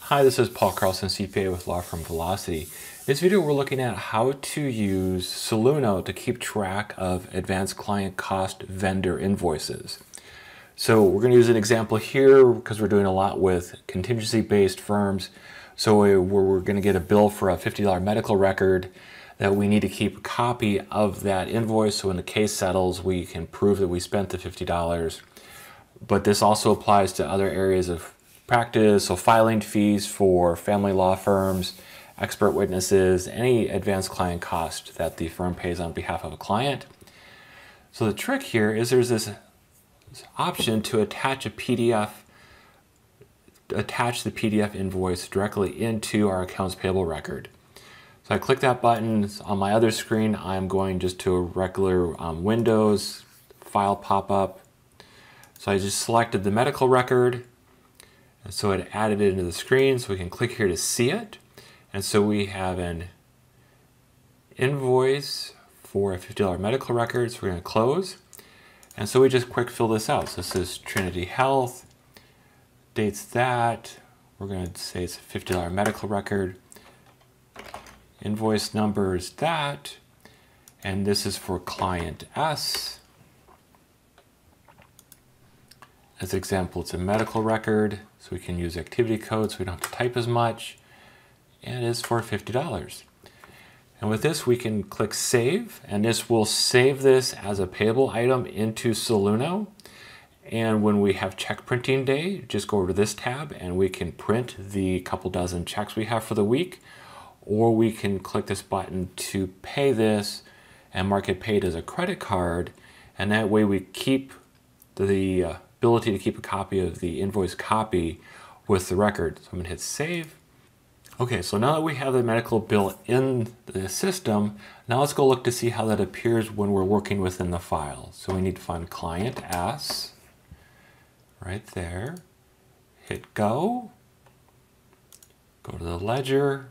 Hi, this is Paul Carlson, CPA with Law Firm Velocity. In this video, we're looking at how to use Soluno to keep track of advanced client cost vendor invoices. So we're going to use an example here because we're doing a lot with contingency-based firms. So we're going to get a bill for a $50 medical record that we need to keep a copy of that invoice. So when the case settles, we can prove that we spent the $50. But this also applies to other areas of practice, so filing fees for family law firms, expert witnesses, any advanced client cost that the firm pays on behalf of a client. So the trick here is there's this option to attach a PDF, attach the PDF invoice directly into our accounts payable record. So I click that button. On my other screen, I'm going just to a regular Windows file pop-up. So I just selected the medical record. And so it added it into the screen, so we can click here to see it. And so we have an invoice for a $50 medical record, so we're going to close. And so we just quick fill this out. So this is Trinity Health, dates that. We're going to say it's a $50 medical record. Invoice number is that. And this is for client S. As an example, it's a medical record, so we can use activity code so we don't have to type as much. And it's for $50. And with this, we can click Save, and this will save this as a payable item into Soluno. And when we have check printing day, just go over to this tab and we can print the couple dozen checks we have for the week, or we can click this button to pay this and mark it paid as a credit card. And that way we keep the ability to keep a copy of the invoice copy with the record. So I'm gonna hit Save. Okay, so now that we have the medical bill in the system, now let's go look to see how that appears when we're working within the file. So we need to find client S, right there, hit go, go to the ledger.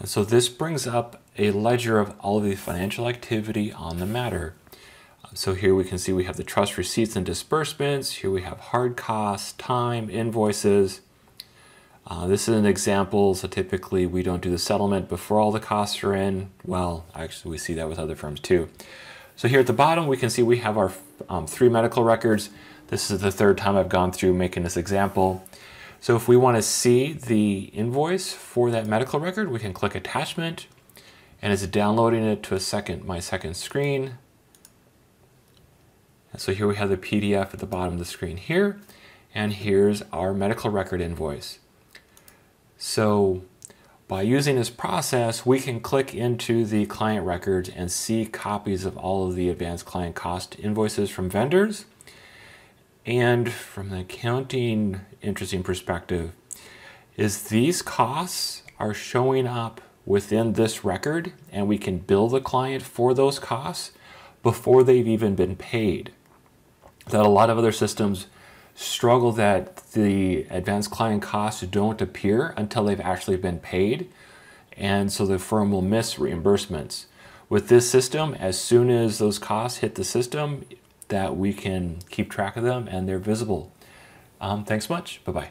And so this brings up a ledger of all of the financial activity on the matter. So here we can see we have the trust receipts and disbursements. Here we have hard costs, time, invoices. This is an example, so typically we don't do the settlement before all the costs are in. Well, actually we see that with other firms too. So here at the bottom we can see we have our 3 medical records. This is the 3rd time I've gone through making this example. So if we want to see the invoice for that medical record, we can click Attachment, and it's downloading it to my second screen. And so here we have the PDF at the bottom of the screen here, and here's our medical record invoice. So by using this process, we can click into the client records and see copies of all of the advanced client cost invoices from vendors. And from the accounting interesting perspective is these costs are showing up within this record, and we can bill the client for those costs before they've even been paid. That a lot of other systems struggle that the advanced client costs don't appear until they've actually been paid, and so the firm will miss reimbursements. With this system, as soon as those costs hit the system, that we can keep track of them and they're visible. Thanks much. Bye-bye.